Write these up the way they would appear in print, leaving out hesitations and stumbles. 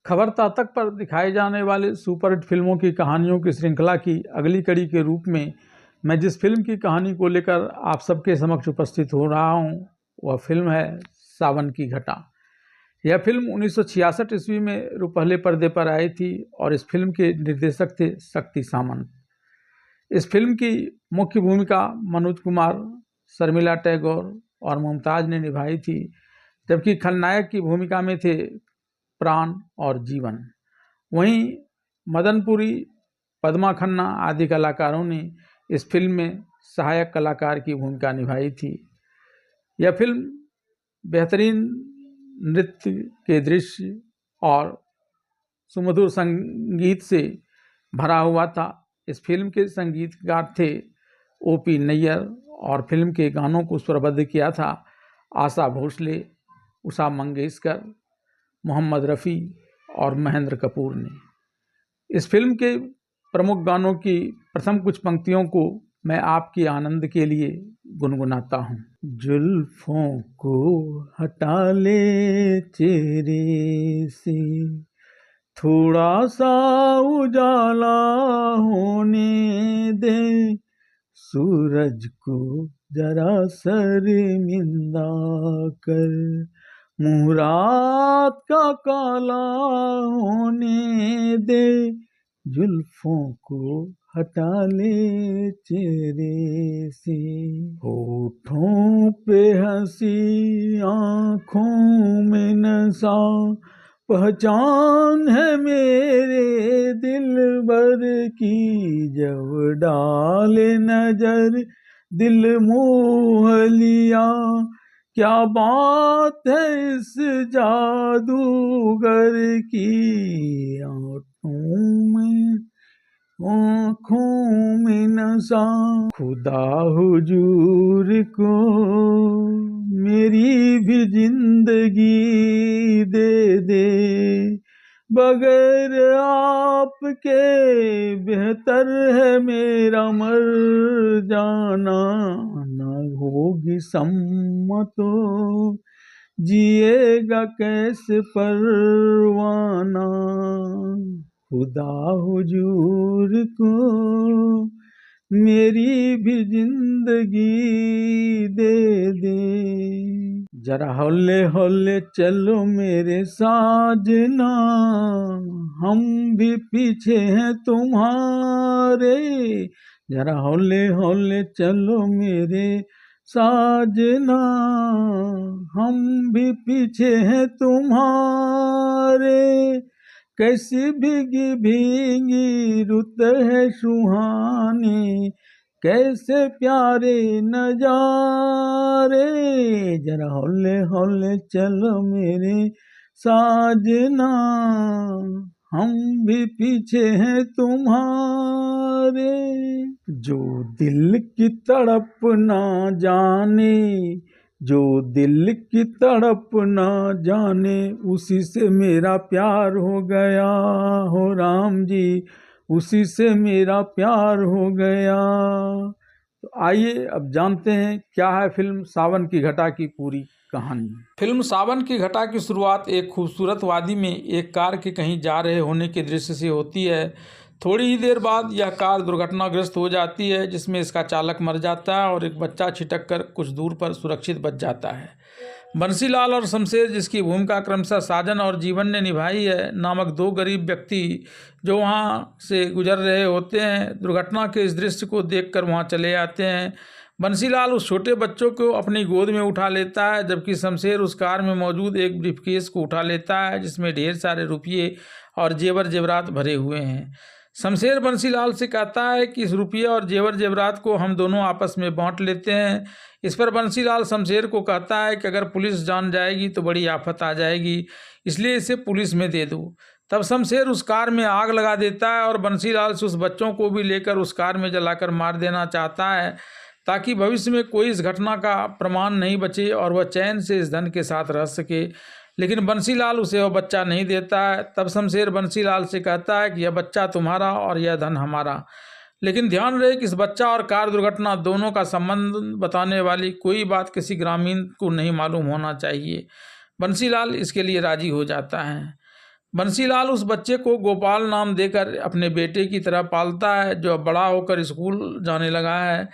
खबरता तक पर दिखाई जाने वाले सुपरहिट फिल्मों की कहानियों की श्रृंखला की अगली कड़ी के रूप में मैं जिस फिल्म की कहानी को लेकर आप सबके समक्ष उपस्थित हो रहा हूं, वह फिल्म है सावन की घटा। यह फिल्म 1966 ईस्वी में रुपहले पर्दे पर आई थी और इस फिल्म के निर्देशक थे शक्ति सामंत। इस फिल्म की मुख्य भूमिका मनोज कुमार, शर्मिला टैगोर और मुमताज ने निभाई थी, जबकि खलनायक की भूमिका में थे प्राण और जीवन। वहीं मदनपुरी, पद्मा खन्ना आदि कलाकारों ने इस फिल्म में सहायक कलाकार की भूमिका निभाई थी। यह फिल्म बेहतरीन नृत्य के दृश्य और सुमधुर संगीत से भरा हुआ था। इस फिल्म के संगीतकार थे O.P. नैयर और फिल्म के गानों को स्वरबद्ध किया था आशा भोसले, उषा मंगेशकर, मोहम्मद रफ़ी और महेंद्र कपूर ने। इस फिल्म के प्रमुख गानों की प्रथम कुछ पंक्तियों को मैं आपके आनंद के लिए गुनगुनाता हूँ। जुल्फों को हटा ले चेहरे से, थोड़ा सा उजाला होने दे, सूरज को जरा शर्मिंदा कर, मुँह रात का काला होने दे, जुल्फों को हटा ले चेहरे से। होठों पे हंसी, आँखों में नशा, पहचान है मेरे दिलबर की, जब डाले नजर दिल मोह लिया, क्या बात है इस जादूगर की, आँखों में नशा। खुदा हुजूर को मेरी भी जिंदगी दे दे, बगैर आपके बेहतर है मेरा मर जाना, न होगी सम्मतो जिएगा कैसे परवाना, खुदा हुजूर को मेरी भी जिंदगी दे दे। जरा हौले हौले चलो मेरे साजना, हम भी पीछे हैं तुम्हारे, जरा हौले हौले चलो मेरे साजना, हम भी पीछे हैं तुम्हारे, कैसी भीगी भीगी रुत है सुहानी, कैसे प्यारे नजारे, जरा हौले हौले चलो मेरे साजना, हम भी पीछे हैं तुम्हारे। जो दिल की तड़प ना जाने, जो दिल की तड़प ना जाने, उसी से मेरा प्यार हो गया हो राम जी, उसी से मेरा प्यार हो गया। तो आइए अब जानते हैं क्या है फिल्म सावन की घटा की पूरी कहानी। फिल्म सावन की घटा की शुरुआत एक खूबसूरत वादी में एक कार के कहीं जा रहे होने के दृश्य से होती है। थोड़ी ही देर बाद यह कार दुर्घटनाग्रस्त हो जाती है, जिसमें इसका चालक मर जाता है और एक बच्चा छिटक कर कुछ दूर पर सुरक्षित बच जाता है। बंसीलाल और शमशेर, जिसकी भूमिका क्रमशः साजन और जीवन ने निभाई है, नामक दो गरीब व्यक्ति जो वहाँ से गुजर रहे होते हैं, दुर्घटना के इस दृश्य को देखकर वहाँ चले आते हैं। बंसीलाल उस छोटे बच्चों को अपनी गोद में उठा लेता है, जबकि शमशेर उस कार में मौजूद एक ब्रीफकेस को उठा लेता है, जिसमें ढेर सारे रुपये और जेवर जेवरात भरे हुए हैं। शमशेर बंसीलाल से कहता है कि इस रुपये और जेवर जेवरात को हम दोनों आपस में बांट लेते हैं। इस पर बंसीलाल शमशेर को कहता है कि अगर पुलिस जान जाएगी तो बड़ी आफत आ जाएगी, इसलिए इसे पुलिस में दे दो। तब शमशेर उस कार में आग लगा देता है और बंसीलाल से उस बच्चों को भी लेकर उस कार में जलाकर मार देना चाहता है, ताकि भविष्य में कोई इस घटना का प्रमाण नहीं बचे और वह चैन से इस धन के साथ रह सके। लेकिन बंसीलाल उसे वह बच्चा नहीं देता है। तब शमशेर बंसीलाल से कहता है कि यह बच्चा तुम्हारा और यह धन हमारा, लेकिन ध्यान रहे कि इस बच्चा और कार दुर्घटना दोनों का संबंध बताने वाली कोई बात किसी ग्रामीण को नहीं मालूम होना चाहिए। बंसीलाल इसके लिए राजी हो जाता है। बंसीलाल उस बच्चे को गोपाल नाम देकर अपने बेटे की तरह पालता है, जो अब बड़ा होकर स्कूल जाने लगा है।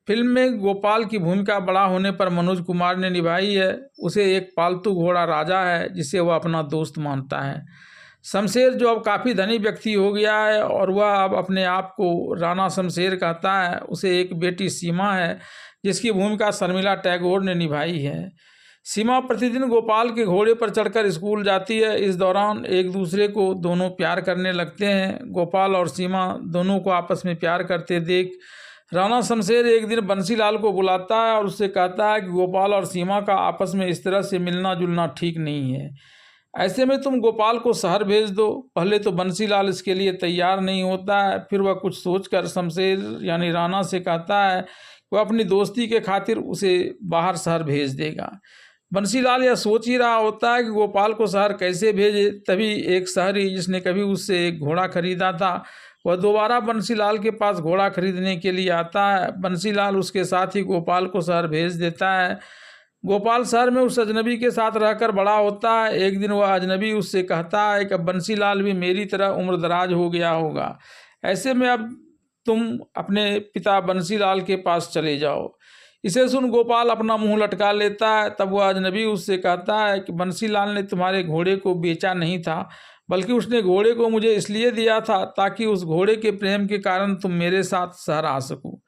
फिल्म में गोपाल की भूमिका बड़ा होने पर मनोज कुमार ने निभाई है। उसे एक पालतू घोड़ा राजा है जिसे वह अपना दोस्त मानता है। शमशेर, जो अब काफ़ी धनी व्यक्ति हो गया है और वह अब अपने आप को राणा शमशेर कहता है, उसे एक बेटी सीमा है जिसकी भूमिका शर्मिला टैगोर ने निभाई है। सीमा प्रतिदिन गोपाल के घोड़े पर चढ़कर स्कूल जाती है। इस दौरान एक दूसरे को दोनों प्यार करने लगते हैं। गोपाल और सीमा दोनों को आपस में प्यार करते देख राणा शमशेर एक दिन बंसीलाल को बुलाता है और उससे कहता है कि गोपाल और सीमा का आपस में इस तरह से मिलना जुलना ठीक नहीं है। ऐसे में तुम गोपाल को शहर भेज दो। पहले तो बंसीलाल इसके लिए तैयार नहीं होता है, फिर वह कुछ सोचकर शमशेर यानी राणा से कहता है वह अपनी दोस्ती के खातिर उसे बाहर शहर भेज देगा। बंसीलाल यह सोच ही रहा होता है कि गोपाल को शहर कैसे भेजे। तभी एक शहरी जिसने कभी उससे एक घोड़ा खरीदा था, वह दोबारा बंसीलाल के पास घोड़ा खरीदने के लिए आता है। बंसीलाल उसके साथ ही गोपाल को शहर भेज देता है। गोपाल शहर में उस अजनबी के साथ रहकर बड़ा होता है। एक दिन वह अजनबी उससे कहता है कि अब बंसीलाल भी मेरी तरह उम्रदराज हो गया होगा, ऐसे में अब तुम अपने पिता बंसीलाल के पास चले जाओ। इसे सुन गोपाल अपना मुंह लटका लेता है। तब वह अजनबी उससे कहता है कि बंसीलाल ने तुम्हारे घोड़े को बेचा नहीं था, बल्कि उसने घोड़े को मुझे इसलिए दिया था ताकि उस घोड़े के प्रेम के कारण तुम मेरे साथ शहर आ सको।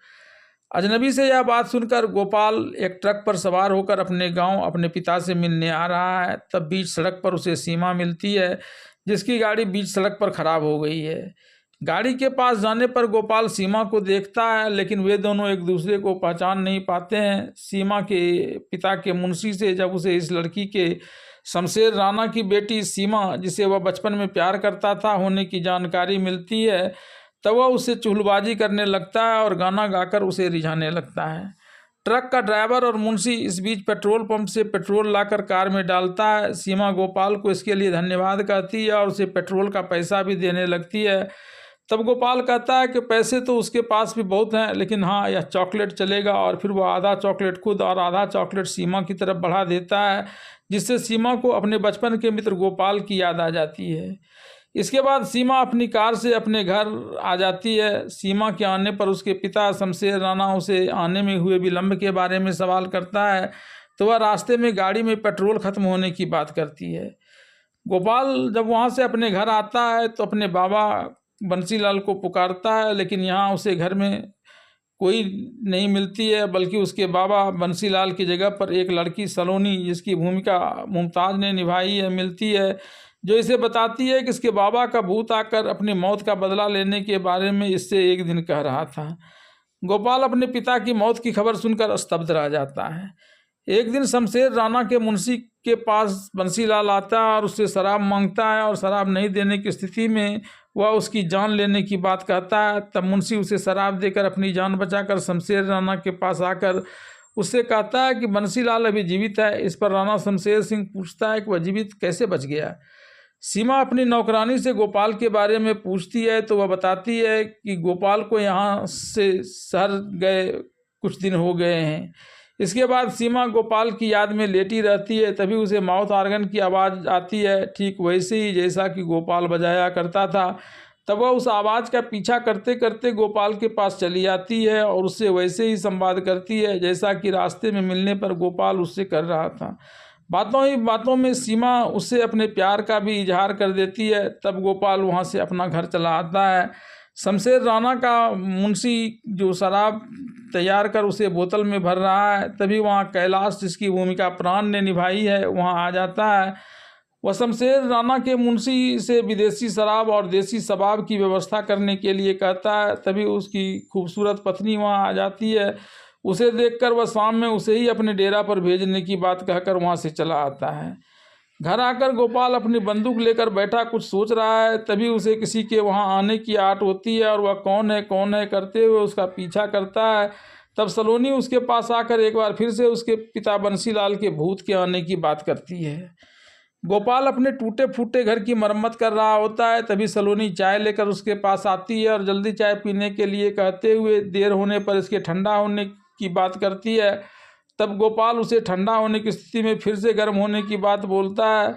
अजनबी से यह बात सुनकर गोपाल एक ट्रक पर सवार होकर अपने गांव अपने पिता से मिलने आ रहा है। तब बीच सड़क पर उसे सीमा मिलती है, जिसकी गाड़ी बीच सड़क पर खराब हो गई है। गाड़ी के पास जाने पर गोपाल सीमा को देखता है, लेकिन वे दोनों एक दूसरे को पहचान नहीं पाते हैं। सीमा के पिता के मुंशी से जब उसे इस लड़की के शमशेर राणा की बेटी सीमा, जिसे वह बचपन में प्यार करता था, होने की जानकारी मिलती है, तब वह उससे चुगलबाजी करने लगता है और गाना गाकर उसे रिझाने लगता है। ट्रक का ड्राइवर और मुंशी इस बीच पेट्रोल पंप से पेट्रोल लाकर कार में डालता है। सीमा गोपाल को इसके लिए धन्यवाद कहती है और उसे पेट्रोल का पैसा भी देने लगती है। तब गोपाल कहता है कि पैसे तो उसके पास भी बहुत हैं, लेकिन हाँ, यह चॉकलेट चलेगा। और फिर वह आधा चॉकलेट खुद और आधा चॉकलेट सीमा की तरफ बढ़ा देता है, जिससे सीमा को अपने बचपन के मित्र गोपाल की याद आ जाती है। इसके बाद सीमा अपनी कार से अपने घर आ जाती है। सीमा के आने पर उसके पिता शमशेर राणा उसे आने में हुए विलम्ब के बारे में सवाल करता है, तो वह रास्ते में गाड़ी में पेट्रोल खत्म होने की बात करती है। गोपाल जब वहाँ से अपने घर आता है तो अपने बाबा बंसीलाल को पुकारता है, लेकिन यहाँ उसे घर में कोई नहीं मिलती है, बल्कि उसके बाबा बंसीलाल की जगह पर एक लड़की सलोनी, जिसकी भूमिका मुमताज़ ने निभाई है, मिलती है, जो इसे बताती है कि इसके बाबा का भूत आकर अपनी मौत का बदला लेने के बारे में इससे एक दिन कह रहा था। गोपाल अपने पिता की मौत की खबर सुनकर स्तब्ध रह जाता है। एक दिन शमशेर राणा के मुंशी के पास बंसीलाल आता है और उससे शराब मांगता है, और शराब नहीं देने की स्थिति में वह उसकी जान लेने की बात कहता है। तब मुंशी उसे शराब देकर अपनी जान बचाकर शमशेर राणा के पास आकर उससे कहता है कि बंसीलाल अभी जीवित है। इस पर राणा शमशेर सिंह पूछता है कि वह जीवित कैसे बच गया। सीमा अपनी नौकरानी से गोपाल के बारे में पूछती है, तो वह बताती है कि गोपाल को यहाँ से शहर गए कुछ दिन हो गए हैं। इसके बाद सीमा गोपाल की याद में लेटी रहती है। तभी उसे माउथ ऑर्गन की आवाज़ आती है, ठीक वैसे ही जैसा कि गोपाल बजाया करता था। तब वह उस आवाज़ का पीछा करते करते गोपाल के पास चली जाती है और उससे वैसे ही संवाद करती है जैसा कि रास्ते में मिलने पर गोपाल उससे कर रहा था। बातों ही बातों में सीमा उससे अपने प्यार का भी इजहार कर देती है। तब गोपाल वहाँ से अपना घर चला आता है। शमशेर राणा का मुंशी जो शराब तैयार कर उसे बोतल में भर रहा है, तभी वहाँ कैलाश, जिसकी भूमिका प्राण ने निभाई है, वहाँ आ जाता है। वह शमशेर राणा के मुंशी से विदेशी शराब और देसी शबाब की व्यवस्था करने के लिए कहता है। तभी उसकी खूबसूरत पत्नी वहाँ आ जाती है। उसे देखकर वह शाम में उसे ही अपने डेरा पर भेजने की बात कहकर वहाँ से चला आता है। घर आकर गोपाल अपनी बंदूक लेकर बैठा कुछ सोच रहा है। तभी उसे किसी के वहाँ आने की आट होती है और वह कौन है करते हुए उसका पीछा करता है। तब सलोनी उसके पास आकर एक बार फिर से उसके पिता बंसीलाल के भूत के आने की बात करती है। गोपाल अपने टूटे फूटे घर की मरम्मत कर रहा होता है। तभी सलोनी चाय लेकर उसके पास आती है और जल्दी चाय पीने के लिए कहते हुए देर होने पर इसके ठंडा होने की बात करती है। तब गोपाल उसे ठंडा होने की स्थिति में फिर से गर्म होने की बात बोलता है।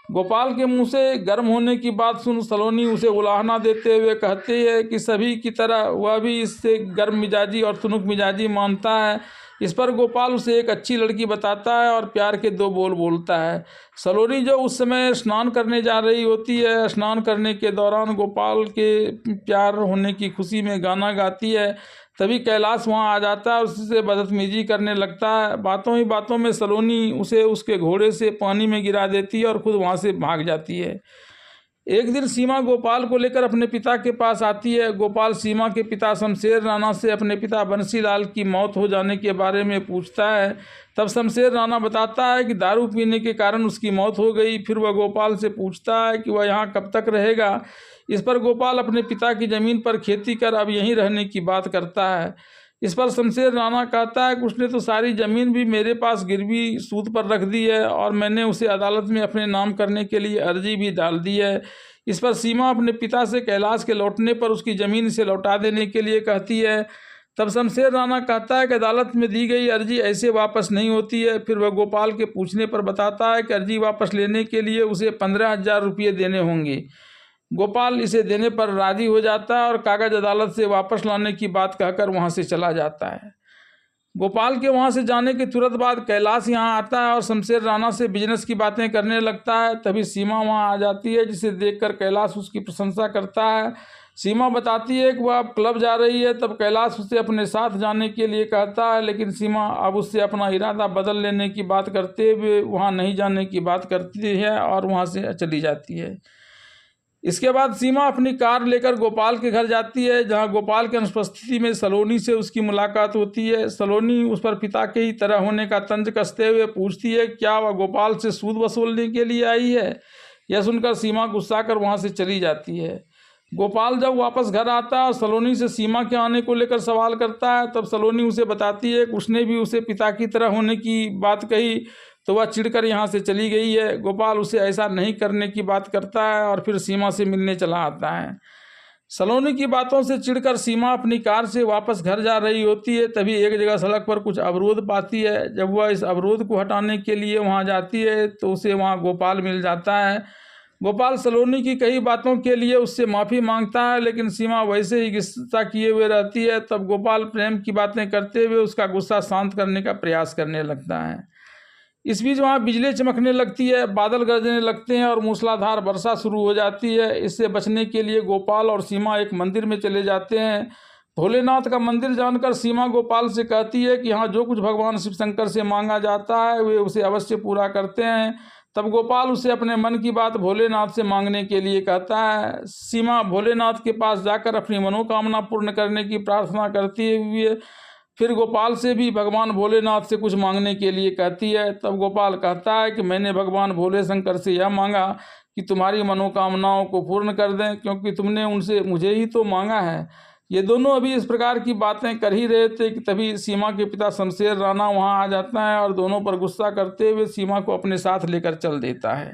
गोपाल के मुंह से गर्म होने की बात सुन सलोनी उसे उलाहना देते हुए कहती है कि सभी की तरह वह भी इससे गर्म मिजाजी और तुनुक मिजाजी मानता है। इस पर गोपाल उसे एक अच्छी लड़की बताता है और प्यार के 2 बोल बोलता है। सलोनी जो उस समय स्नान करने जा रही होती है, स्नान करने के दौरान गोपाल के प्यार होने की खुशी में गाना गाती है। तभी कैलाश वहां आ जाता है, उससे बदतमीजी करने लगता है। बातों ही बातों में सलोनी उसे उसके घोड़े से पानी में गिरा देती है और खुद वहां से भाग जाती है। एक दिन सीमा गोपाल को लेकर अपने पिता के पास आती है। गोपाल सीमा के पिता शमशेर राणा से अपने पिता बंसीलाल की मौत हो जाने के बारे में पूछता है। तब शमशेर राणा बताता है कि दारू पीने के कारण उसकी मौत हो गई। फिर वह गोपाल से पूछता है कि वह यहाँ कब तक रहेगा। इस पर गोपाल अपने पिता की ज़मीन पर खेती कर अब यहीं रहने की बात करता है। इस पर शमशेर राणा कहता है कि उसने तो सारी ज़मीन भी मेरे पास गिरवी सूद पर रख दी है और मैंने उसे अदालत में अपने नाम करने के लिए अर्जी भी डाल दी है। इस पर सीमा अपने पिता से कैलाश के लौटने पर उसकी ज़मीन से लौटा देने के लिए कहती है। तब शमशेर राणा कहता है कि अदालत में दी गई अर्जी ऐसे वापस नहीं होती है। फिर वह गोपाल के पूछने पर बताता है कि अर्जी वापस लेने के लिए उसे 15,000 रुपये देने होंगे। गोपाल इसे देने पर राजी हो जाता है और कागज अदालत से वापस लाने की बात कहकर वहां से चला जाता है। गोपाल के वहां से जाने के तुरंत बाद कैलाश यहाँ आता है और शमशेर राणा से बिजनेस की बातें करने लगता है। तभी सीमा वहां आ जाती है, जिसे देखकर कैलाश उसकी प्रशंसा करता है। सीमा बताती है कि वह अब क्लब जा रही है। तब कैलाश उसे अपने साथ जाने के लिए कहता है, लेकिन सीमा अब उससे अपना इरादा बदल लेने की बात करते हुए वहाँ नहीं जाने की बात करती है और वहाँ से चली जाती है। इसके बाद सीमा अपनी कार लेकर गोपाल के घर जाती है, जहां गोपाल की अनुपस्थिति में सलोनी से उसकी मुलाकात होती है। सलोनी उस पर पिता के ही तरह होने का तंज कसते हुए पूछती है क्या वह गोपाल से सूद वसूलने के लिए आई है। यह सुनकर सीमा गुस्सा कर वहां से चली जाती है। गोपाल जब वापस घर आता है और सलोनी से सीमा के आने को लेकर सवाल करता है, तब सलोनी उसे बताती है कि उसने भी उसे पिता की तरह होने की बात कही तो वह चिढ़कर यहाँ से चली गई है। गोपाल उसे ऐसा नहीं करने की बात करता है और फिर सीमा से मिलने चला आता है। सलोनी की बातों से चिढ़कर सीमा अपनी कार से वापस घर जा रही होती है। तभी एक जगह सड़क पर कुछ अवरोध पाती है। जब वह इस अवरोध को हटाने के लिए वहाँ जाती है तो उसे वहाँ गोपाल मिल जाता है। गोपाल सलोनी की कई बातों के लिए उससे माफ़ी मांगता है, लेकिन सीमा वैसे ही गुस्सा किए हुए रहती है। तब गोपाल प्रेम की बातें करते हुए उसका गुस्सा शांत करने का प्रयास करने लगता है। इस बीच वहाँ बिजली चमकने लगती है, बादल गरजने लगते हैं और मूसलाधार वर्षा शुरू हो जाती है। इससे बचने के लिए गोपाल और सीमा एक मंदिर में चले जाते हैं। भोलेनाथ का मंदिर जानकर सीमा गोपाल से कहती है कि यहाँ जो कुछ भगवान शिव शंकर से मांगा जाता है वे उसे अवश्य पूरा करते हैं। तब गोपाल उसे अपने मन की बात भोलेनाथ से मांगने के लिए कहता है। सीमा भोलेनाथ के पास जाकर अपनी मनोकामना पूर्ण करने की प्रार्थना करती हुए फिर गोपाल से भी भगवान भोलेनाथ से कुछ मांगने के लिए कहती है। तब गोपाल कहता है कि मैंने भगवान भोले शंकर से यह मांगा कि तुम्हारी मनोकामनाओं को पूर्ण कर दें, क्योंकि तुमने उनसे मुझे ही तो मांगा है। ये दोनों अभी इस प्रकार की बातें कर ही रहे थे कि तभी सीमा के पिता शमशेर राणा वहां आ जाता है और दोनों पर गुस्सा करते हुए सीमा को अपने साथ लेकर चल देता है।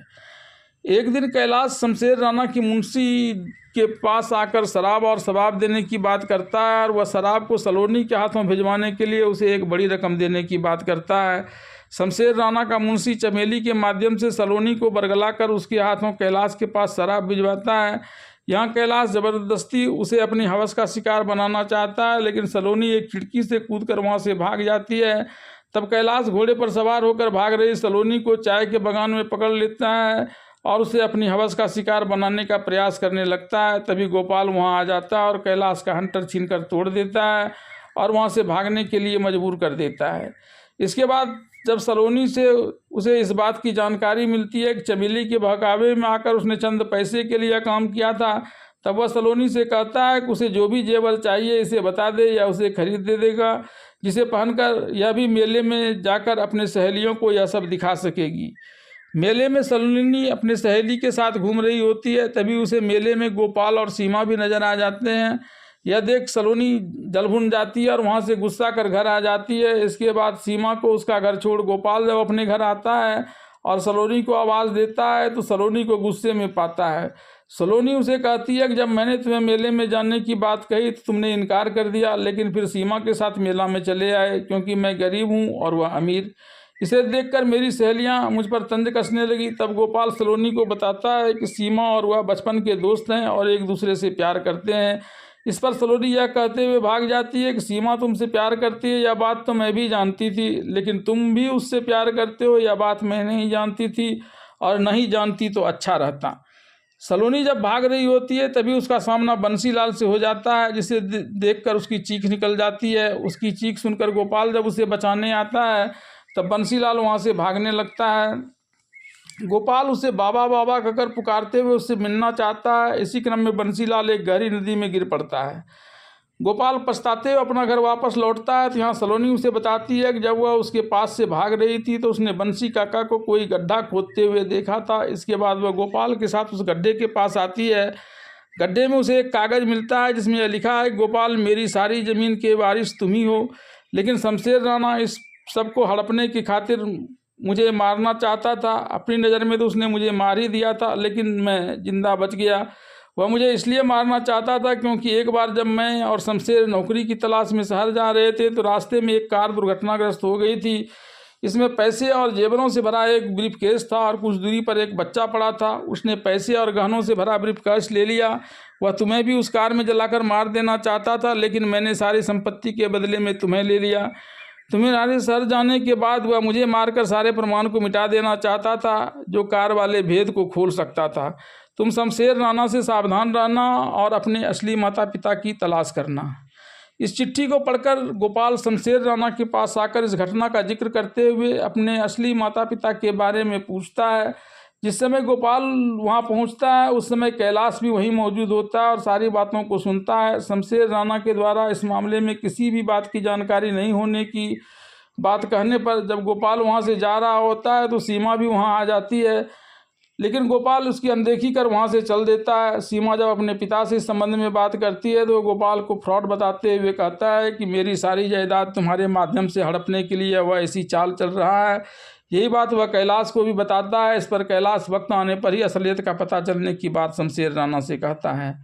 एक दिन कैलाश शमशेर राणा की मुंशी के पास आकर शराब और शबाब देने की बात करता है और वह शराब को सलोनी के हाथों भिजवाने के लिए उसे एक बड़ी रकम देने की बात करता है। शमशेर राणा का मुंशी चमेली के माध्यम से सलोनी को बरगला कर उसके हाथों कैलाश के पास शराब भिजवाता है। यहाँ कैलाश जबरदस्ती उसे अपनी हवस का शिकार बनाना चाहता है, लेकिन सलोनी एक खिड़की से कूदकर वहाँ से भाग जाती है। तब कैलाश घोड़े पर सवार होकर भाग रही सलोनी को चाय के बागान में पकड़ लेता है और उसे अपनी हवस का शिकार बनाने का प्रयास करने लगता है। तभी गोपाल वहां आ जाता है और कैलाश का हंटर छीनकर तोड़ देता है और वहां से भागने के लिए मजबूर कर देता है। इसके बाद जब सलोनी से उसे इस बात की जानकारी मिलती है कि चमेली के बहकावे में आकर उसने चंद पैसे के लिए काम किया था, तब वह सलोनी से कहता है कि उसे जो भी जेवर चाहिए इसे बता दे या उसे खरीद दे देगा, जिसे पहनकर यह भी मेले में जाकर अपने सहेलियों को यह सब दिखा सकेगी। मेले में सलोनी अपने सहेली के साथ घूम रही होती है। तभी उसे मेले में गोपाल और सीमा भी नजर आ जाते हैं। यह देख सलोनी जलभुन जाती है और वहां से गुस्सा कर घर आ जाती है। इसके बाद सीमा को उसका घर छोड़ गोपाल जब अपने घर आता है और सलोनी को आवाज़ देता है तो सलोनी को गुस्से में पाता है। सलोनी उसे कहती है कि जब मैंने तुम्हें मेले में जाने की बात कही तो तुमने इनकार कर दिया, लेकिन फिर सीमा के साथ मेला में चले आए क्योंकि मैं गरीब हूँ और वह अमीर। इसे देखकर मेरी सहेलियां मुझ पर तंज कसने लगी। तब गोपाल सलोनी को बताता है कि सीमा और वह बचपन के दोस्त हैं और एक दूसरे से प्यार करते हैं। इस पर सलोनी यह कहते हुए भाग जाती है कि सीमा तुमसे प्यार करती है, यह बात तो मैं भी जानती थी, लेकिन तुम भी उससे प्यार करते हो यह बात मैं नहीं जानती थी, और नहीं जानती तो अच्छा रहता। सलोनी जब भाग रही होती है तभी उसका सामना बंसीलाल से हो जाता है, जिसे देखकर उसकी चीख निकल जाती है। उसकी चीख सुनकर गोपाल जब उसे बचाने आता है तब बंसीलाल वहाँ से भागने लगता है। गोपाल उसे बाबा बाबा कहकर पुकारते हुए उससे मिलना चाहता है। इसी क्रम में बंसीलाल एक गहरी नदी में गिर पड़ता है। गोपाल पछताते हुए अपना घर वापस लौटता है तो यहाँ सलोनी उसे बताती है कि जब वह उसके पास से भाग रही थी तो उसने बंसी काका को कोई गड्ढा खोदते हुए देखा था। इसके बाद वह गोपाल के साथ उस गड्ढे के पास आती है। गड्ढे में उसे एक कागज़ मिलता है जिसमें यह लिखा है, गोपाल मेरी सारी ज़मीन के वारिस तुम ही हो, लेकिन शमशेर राणा इस सबको हड़पने की खातिर मुझे मारना चाहता था। अपनी नज़र में तो उसने मुझे मार ही दिया था, लेकिन मैं जिंदा बच गया। वह मुझे इसलिए मारना चाहता था क्योंकि एक बार जब मैं और शमशेर नौकरी की तलाश में शहर जा रहे थे तो रास्ते में एक कार दुर्घटनाग्रस्त हो गई थी। इसमें पैसे और जेवरों से भरा एक ब्रीफकेस था और कुछ दूरी पर एक बच्चा पड़ा था। उसने पैसे और गहनों से भरा ब्रीफकेस ले लिया। वह तुम्हें भी उस कार में जलाकर मार देना चाहता था, लेकिन मैंने सारी संपत्ति के बदले में तुम्हें ले लिया। तुम्हारे शहर जाने के बाद वह मुझे मारकर सारे प्रमाण को मिटा देना चाहता था जो कार वाले भेद को खोल सकता था। तुम शमशेर राणा से सावधान रहना और अपने असली माता पिता की तलाश करना। इस चिट्ठी को पढ़कर गोपाल शमशेर राणा के पास आकर इस घटना का जिक्र करते हुए अपने असली माता पिता के बारे में पूछता है। जिस समय गोपाल वहां पहुंचता है उस समय कैलाश भी वहीं मौजूद होता है और सारी बातों को सुनता है। शमशेर राणा के द्वारा इस मामले में किसी भी बात की जानकारी नहीं होने की बात कहने पर जब गोपाल वहां से जा रहा होता है तो सीमा भी वहां आ जाती है, लेकिन गोपाल उसकी अनदेखी कर वहां से चल देता है। सीमा जब अपने पिता से इस संबंध में बात करती है तो गोपाल को फ्रॉड बताते हुए कहता है कि मेरी सारी जायदाद तुम्हारे माध्यम से हड़पने के लिए वह ऐसी चाल चल रहा है। यही बात वह कैलाश को भी बताता है। इस पर कैलाश वक्त आने पर ही असलियत का पता चलने की बात शमशेर राणा से कहता है।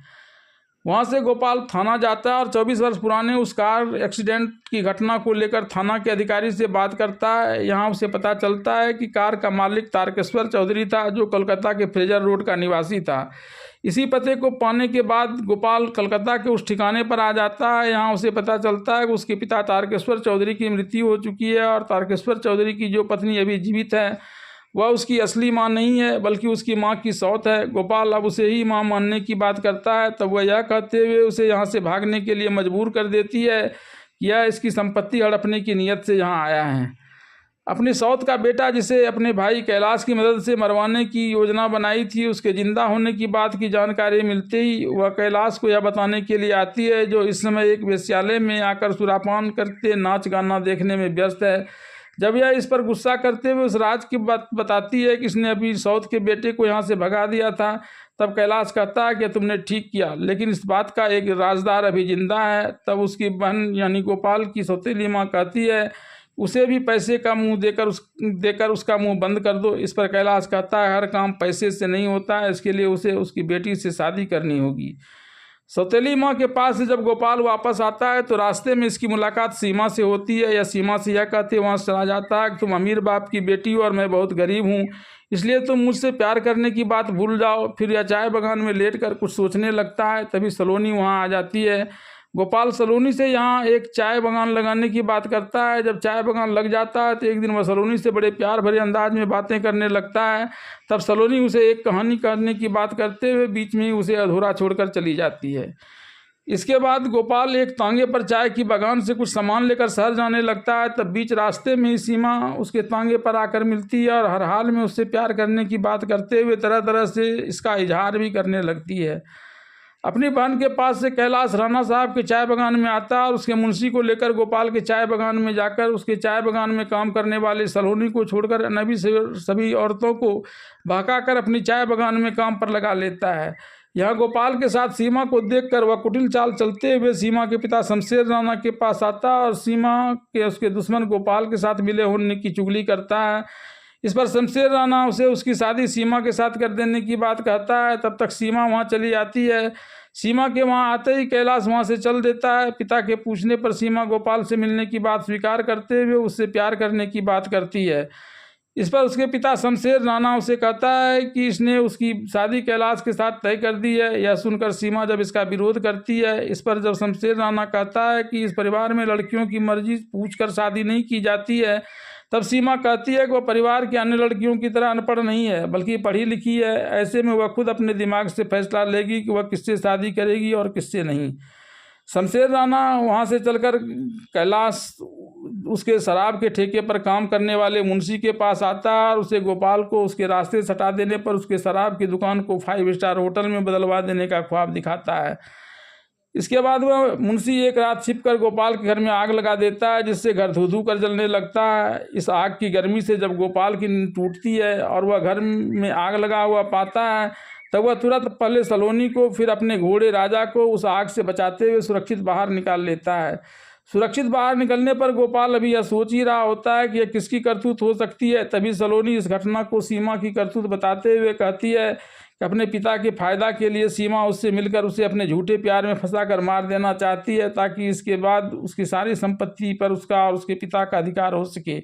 वहां से गोपाल थाना जाता है और 24 वर्ष पुराने उस कार एक्सीडेंट की घटना को लेकर थाना के अधिकारी से बात करता है। यहाँ उसे पता चलता है कि कार का मालिक तारकेश्वर चौधरी था जो कोलकाता के फ्रेजर रोड का निवासी था। इसी पते को पाने के बाद गोपाल कलकत्ता के उस ठिकाने पर आ जाता है। यहाँ उसे पता चलता है कि उसके पिता तारकेश्वर चौधरी की मृत्यु हो चुकी है और तारकेश्वर चौधरी की जो पत्नी अभी जीवित है वह उसकी असली मां नहीं है बल्कि उसकी मां की सौत है। गोपाल अब उसे ही मां मानने की बात करता है। तब वह यह कहते हुए उसे यहाँ से भागने के लिए मजबूर कर देती है कि यह इसकी संपत्ति हड़पने की नीयत से यहाँ आया है। अपनी सौत का बेटा जिसे अपने भाई कैलाश की मदद से मरवाने की योजना बनाई थी उसके जिंदा होने की बात की जानकारी मिलते ही वह कैलाश को यह बताने के लिए आती है, जो इस समय एक वेश्यालय में आकर सुरापान करते नाच गाना देखने में व्यस्त है। जब यह इस पर गुस्सा करते हुए उस राज की बात बताती है कि इसने अभी सौत के बेटे को यहाँ से भगा दिया था, तब कैलाश कहता है कि तुमने ठीक किया, लेकिन इस बात का एक राजदार अभी जिंदा है। तब उसकी बहन यानी गोपाल की सौतेली माँ कहती है उसे भी पैसे का मुंह देकर उसका मुंह बंद कर दो। इस पर कैलाश कहता है हर काम पैसे से नहीं होता है, इसके लिए उसे उसकी बेटी से शादी करनी होगी। सौतेली माँ के पास से जब गोपाल वापस आता है तो रास्ते में इसकी मुलाकात सीमा से होती है। या सीमा से यह कहते वहाँ चला जाता है कि तुम अमीर बाप की बेटी हो और मैं बहुत गरीब हूँ, इसलिए तुम मुझसे प्यार करने की बात भूल जाओ। फिर यह चाय बागान में लेट कर कुछ सोचने लगता है। तभी सलोनी वहाँ आ जाती है। गोपाल सलोनी से यहाँ एक चाय बागान लगाने की बात करता है। जब चाय बागान लग जाता है तो एक दिन वह सलोनी से बड़े प्यार भरे अंदाज में बातें करने लगता है। तब सलोनी उसे एक कहानी करने की बात करते हुए बीच में ही उसे अधूरा छोड़कर चली जाती है। इसके बाद गोपाल एक तांगे पर चाय की बागान से कुछ सामान लेकर शहर जाने लगता है। तब बीच रास्ते में ही सीमा उसके तांगे पर आकर मिलती है और हर हाल में उससे प्यार करने की बात करते हुए तरह तरह से इसका इजहार भी करने लगती है। अपनी बहन के पास से कैलाश राणा साहब के चाय बागान में आता है और उसके मुंशी को लेकर गोपाल के चाय बागान में जाकर उसके चाय बागान में काम करने वाले सलोनी को छोड़कर अनबी सभी औरतों को बहकाकर अपनी चाय बागान में काम पर लगा लेता है। यहाँ गोपाल के साथ सीमा को देखकर वह कुटिल चाल चलते हुए सीमा के पिता शमशेर राणा के पास आता है और सीमा के उसके दुश्मन गोपाल के साथ मिले होने की चुगली करता है। इस पर शमशेर राणा उसे उसकी शादी सीमा के साथ कर देने की बात कहता है। तब तक सीमा वहाँ चली आती है। सीमा के वहाँ आते ही कैलाश वहाँ से चल देता है। पिता के पूछने पर सीमा गोपाल से मिलने की बात स्वीकार करते हुए उससे प्यार करने की बात करती है। इस पर उसके पिता शमशेर राणा उसे कहता है कि इसने उसकी शादी कैलाश के साथ तय कर दी है। यह सुनकर सीमा जब इसका विरोध करती है, इस पर जब शमशेर राणा कहता है कि इस परिवार में लड़कियों की मर्जी पूछकर शादी नहीं की जाती है, तब सीमा कहती है कि वह परिवार की अन्य लड़कियों की तरह अनपढ़ नहीं है, बल्कि पढ़ी लिखी है। ऐसे में वह खुद अपने दिमाग से फैसला लेगी कि वह किससे शादी करेगी और किससे नहीं। शमशेर राणा वहाँ से चलकर कैलाश उसके शराब के ठेके पर काम करने वाले मुंशी के पास आता है और उसे गोपाल को उसके रास्ते से हटा देने पर उसके शराब की दुकान को 5 स्टार होटल में बदलवा देने का ख्वाब दिखाता है। इसके बाद वह मुंशी एक रात छिपकर गोपाल के घर में आग लगा देता है, जिससे घर धू धू कर जलने लगता है। इस आग की गर्मी से जब गोपाल की नींद टूटती है और वह घर में आग लगा हुआ पाता है, तब वह तुरंत पहले सलोनी को फिर अपने घोड़े राजा को उस आग से बचाते हुए सुरक्षित बाहर निकाल लेता है। सुरक्षित बाहर निकलने पर गोपाल अभी यह सोच ही रहा होता है कि यह किसकी करतूत हो सकती है। तभी सलोनी इस घटना को सीमा की करतूत बताते हुए कहती है कि अपने पिता के फायदा के लिए सीमा उससे मिलकर उसे अपने झूठे प्यार में फंसाकर मार देना चाहती है, ताकि इसके बाद उसकी सारी संपत्ति पर उसका और उसके पिता का अधिकार हो सके।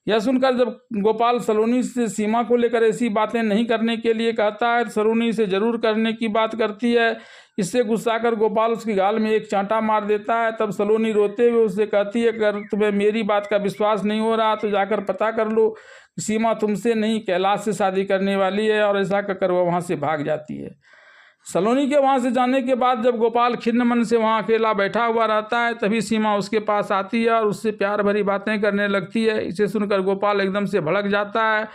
यह सुनकर जब गोपाल सलोनी से सीमा को लेकर ऐसी बातें नहीं करने के लिए कहता है, सलोनी से जरूर करने की बात करती है। इससे गुस्सा कर गोपाल उसके गाल में एक चांटा मार देता है। तब सलोनी रोते हुए उससे कहती है, अगर तुम्हें मेरी बात का विश्वास नहीं हो रहा तो जाकर पता कर लो, सीमा तुमसे नहीं कैलाश से शादी करने वाली है। और ऐसा कहकर वह वहाँ से भाग जाती है। सलोनी के वहाँ से जाने के बाद जब गोपाल खिन्न मन से वहाँ अकेला बैठा हुआ रहता है, तभी सीमा उसके पास आती है और उससे प्यार भरी बातें करने लगती है। इसे सुनकर गोपाल एकदम से भड़क जाता है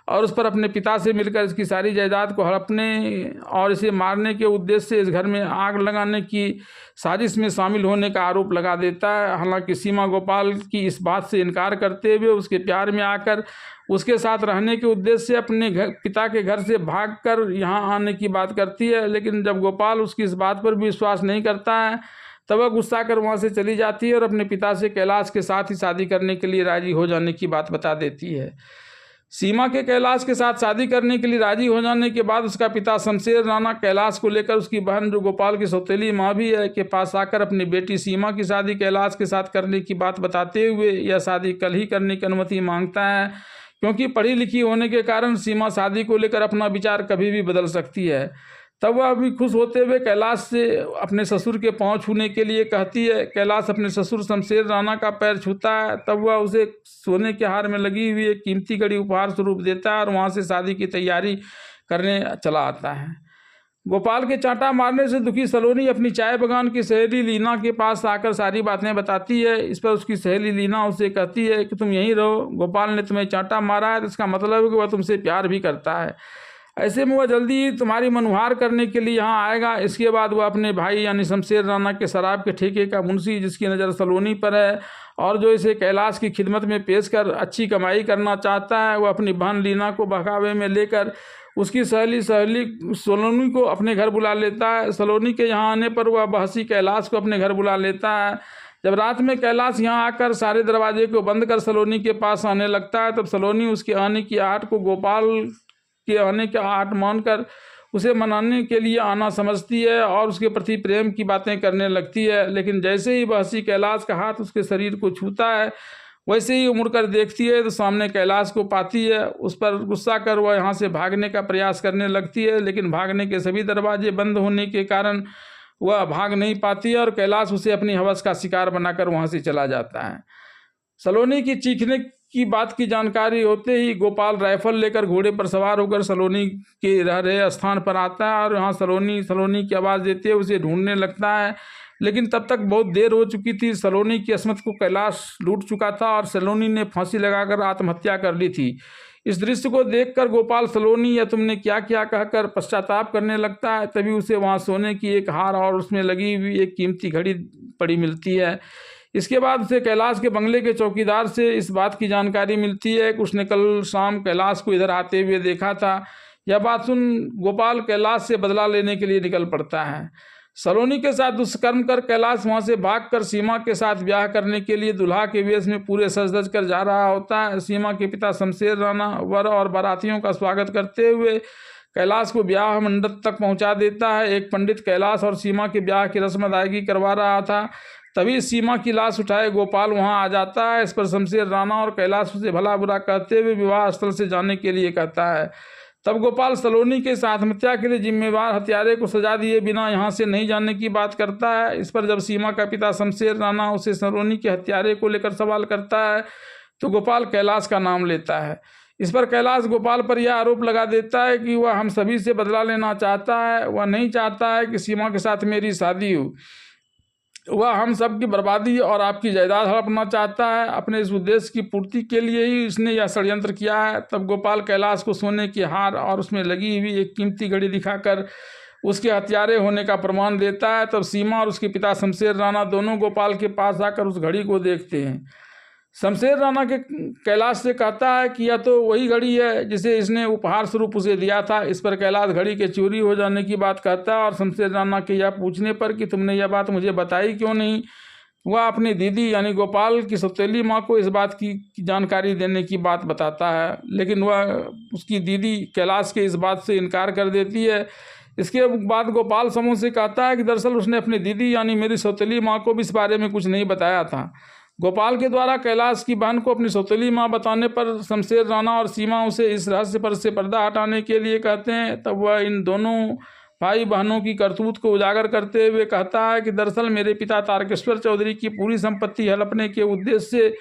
और उस पर अपने पिता से मिलकर इसकी सारी जायदाद को हड़पने और इसे मारने के उद्देश्य से इस घर में आग लगाने की साजिश में शामिल होने का आरोप लगा देता है। हालांकि सीमा गोपाल की इस बात से इनकार करते हुए उसके प्यार में आकर उसके साथ रहने के उद्देश्य से अपने पिता के घर से भागकर यहाँ आने की बात करती है। लेकिन जब गोपाल उसकी इस बात पर भी विश्वास नहीं करता है, तब वह गुस्सा कर वहाँ से चली जाती है और अपने पिता से कैलाश के साथ ही शादी करने के लिए राजी हो जाने की बात बता देती है। सीमा के कैलाश के साथ शादी करने के लिए राजी हो जाने के बाद उसका पिता शमशेर राणा कैलाश को लेकर उसकी बहन, जो गोपाल की सौतेली माँ भी है, के पास आकर अपनी बेटी सीमा की शादी कैलाश के साथ करने की बात बताते हुए यह शादी कल ही करने की अनुमति मांगता है, क्योंकि पढ़ी लिखी होने के कारण सीमा शादी को लेकर अपना विचार कभी भी बदल सकती है। तब वह अभी खुश होते हुए कैलाश से अपने ससुर के पांव छूने के लिए कहती है। कैलाश अपने ससुर शमशेर राणा का पैर छूता है। तब वह उसे सोने के हार में लगी हुई एक कीमती घड़ी उपहार स्वरूप देता है और वहाँ से शादी की तैयारी करने चला आता है। गोपाल के चांटा मारने से दुखी सलोनी अपनी चाय बगान की सहेली लीना के पास आकर सारी बातें बताती है। इस पर उसकी सहेली लीना उसे कहती है कि तुम यहीं रहो, गोपाल ने तुम्हें चांटा मारा है तो इसका मतलब है कि वह तुमसे प्यार भी करता है। ऐसे में वह जल्दी ही तुम्हारी मनुहार करने के लिए यहाँ आएगा। इसके बाद वह अपने भाई यानी शमशेर राणा के शराब के ठेके का मुंशी, जिसकी नज़र सलोनी पर है और जो इसे कैलाश की खिदमत में पेश कर अच्छी कमाई करना चाहता है, वह अपनी बहन लीना को बहकावे में लेकर उसकी सहेली सलोनी को अपने घर बुला लेता है। सलोनी के यहाँ आने पर वह बहसी कैलाश को अपने घर बुला लेता है। जब रात में कैलाश यहाँ आकर सारे दरवाजे को बंद कर सलोनी के पास आने लगता है, तब सलोनी उसके आने की आहट को गोपाल के आने का आहट मानकर उसे मनाने के लिए आना समझती है और उसके प्रति प्रेम की बातें करने लगती है। लेकिन जैसे ही बहसी कैलाश का हाथ उसके शरीर को छूता है, वैसे ही मुड़ कर देखती है तो सामने कैलाश को पाती है। उस पर गुस्सा कर वह यहाँ से भागने का प्रयास करने लगती है, लेकिन भागने के सभी दरवाजे बंद होने के कारण वह भाग नहीं पाती है और कैलाश उसे अपनी हवस का शिकार बनाकर वहाँ से चला जाता है। सलोनी की चीखने की बात की जानकारी होते ही गोपाल राइफल लेकर घोड़े पर सवार होकर सलोनी के रह रहे स्थान पर आता है और यहाँ सलोनी की आवाज़ देते हुए उसे ढूंढने लगता है। लेकिन तब तक बहुत देर हो चुकी थी। सलोनी की अस्मत को कैलाश लूट चुका था और सलोनी ने फांसी लगाकर आत्महत्या कर ली थी। इस दृश्य को देखकर गोपाल सलोनी या तुमने क्या क्या कहकर पश्चाताप करने लगता है। तभी उसे वहाँ सोने की एक हार और उसमें लगी हुई एक कीमती घड़ी पड़ी मिलती है। इसके बाद उसे कैलाश के बंगले के चौकीदार से इस बात की जानकारी मिलती है कि उसने कल शाम कैलाश को इधर आते हुए देखा था। यह बात सुन गोपाल कैलाश से बदला लेने के लिए निकल पड़ता है। सलोनी के साथ दुष्कर्म कर कैलाश वहां से भागकर सीमा के साथ ब्याह करने के लिए दुल्हा के वेश में पूरे सज धज कर जा रहा होता है। सीमा के पिता शमशेर राणा वर और बारातियों का स्वागत करते हुए कैलाश को ब्याह मंडप तक पहुंचा देता है। एक पंडित कैलाश और सीमा के ब्याह की रस्म अदायगी करवा रहा था, तभी सीमा की लाश उठाए गोपाल वहां आ जाता है। इस पर शमशेर राणा और कैलाश उसे भला बुरा कहते हुए विवाह स्थल से जाने के लिए कहता है। तब गोपाल सलोनी के इस आत्महत्या के लिए जिम्मेवार हत्यारे को सजा दिए बिना यहाँ से नहीं जाने की बात करता है। इस पर जब सीमा का पिता शमशेर राणा उसे सलोनी के हत्यारे को लेकर सवाल करता है तो गोपाल कैलाश का नाम लेता है। इस पर कैलाश गोपाल पर यह आरोप लगा देता है कि वह हम सभी से बदला लेना चाहता है। वह नहीं चाहता है कि सीमा के साथ मेरी शादी हो, वह हम सब की बर्बादी और आपकी जायदाद हड़पना चाहता है। अपने इस उद्देश्य की पूर्ति के लिए ही इसने यह षड्यंत्र किया है। तब गोपाल कैलाश को सोने की हार और उसमें लगी हुई एक कीमती घड़ी दिखाकर उसके हत्यारे होने का प्रमाण देता है। तब सीमा और उसके पिता शमशेर राणा दोनों गोपाल के पास आकर उस घड़ी को देखते हैं। शमशेर राणा के कैलाश से कहता है कि यह तो वही घड़ी है जिसे इसने उपहार स्वरूप उसे दिया था। इस पर कैलाश घड़ी के चोरी हो जाने की बात कहता है और शमशेर राणा के यह पूछने पर कि तुमने यह बात मुझे बताई क्यों नहीं, वह अपनी दीदी यानी गोपाल की सौतेली माँ को इस बात की जानकारी देने की बात बताता है, लेकिन वह उसकी दीदी कैलाश के इस बात से इनकार कर देती है। इसके बाद गोपाल समूह से कहता है कि दरअसल उसने अपनी दीदी यानी मेरी सौतेली माँ को भी इस बारे में कुछ नहीं बताया था। गोपाल के द्वारा कैलाश की बहन को अपनी सौतेली माँ बताने पर शमशेर राणा और सीमा उसे इस रहस्य पर से पर्दा हटाने के लिए कहते हैं। तब वह इन दोनों भाई बहनों की करतूत को उजागर करते हुए कहता है कि दरअसल मेरे पिता तारकेश्वर चौधरी की पूरी संपत्ति हड़पने के उद्देश्य से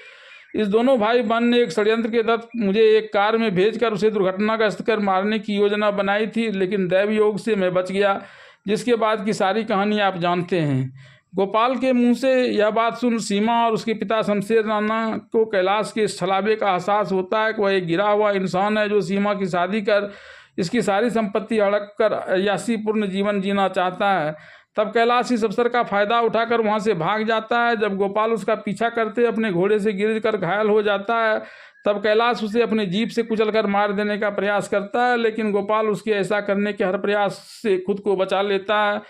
इस दोनों भाई बहन ने एक षड्यंत्र के तहत मुझे एक कार में भेजकर उसे दुर्घटनाग्रस्त कर मारने की योजना बनाई थी, लेकिन दैव योग से मैं बच गया, जिसके बाद की सारी कहानी आप जानते हैं। गोपाल के मुंह से यह बात सुन सीमा और उसके पिता शमशेर राणा को कैलाश के इस छलावे का एहसास होता है कि वह एक गिरा हुआ इंसान है जो सीमा की शादी कर इसकी सारी संपत्ति हड़प कर अय्यासीपूर्ण जीवन जीना चाहता है। तब कैलाश इस अवसर का फायदा उठाकर वहां से भाग जाता है। जब गोपाल उसका पीछा करते अपने घोड़े से गिर कर घायल हो जाता है, तब कैलाश उसे अपनी जीभ से कुचलकर मार देने का प्रयास करता है, लेकिन गोपाल उसके ऐसा करने के हर प्रयास से खुद को बचा लेता है।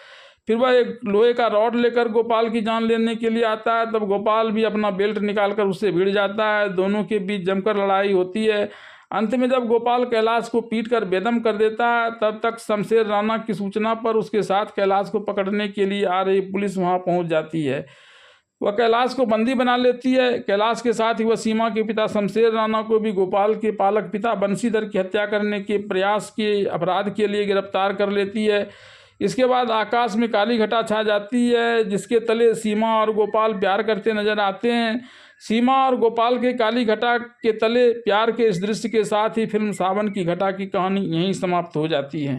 फिर वह एक लोहे का रॉड लेकर गोपाल की जान लेने के लिए आता है। तब गोपाल भी अपना बेल्ट निकालकर उससे भिड़ जाता है। दोनों के बीच जमकर लड़ाई होती है। अंत में जब गोपाल कैलाश को पीट कर बेदम कर देता है, तब तक शमशेर राणा की सूचना पर उसके साथ कैलाश को पकड़ने के लिए आ रही पुलिस वहां पहुंच जाती है। वह कैलाश को बंदी बना लेती है। कैलाश के साथ ही वह सीमा के पिता शमशेर राणा को भी गोपाल के पालक पिता बंशीधर की हत्या करने के प्रयास के अपराध के लिए गिरफ्तार कर लेती है। इसके बाद आकाश में काली घटा छा जाती है, जिसके तले सीमा और गोपाल प्यार करते नजर आते हैं। सीमा और गोपाल के काली घटा के तले प्यार के इस दृश्य के साथ ही फिल्म सावन की घटा की कहानी यहीं समाप्त हो जाती है।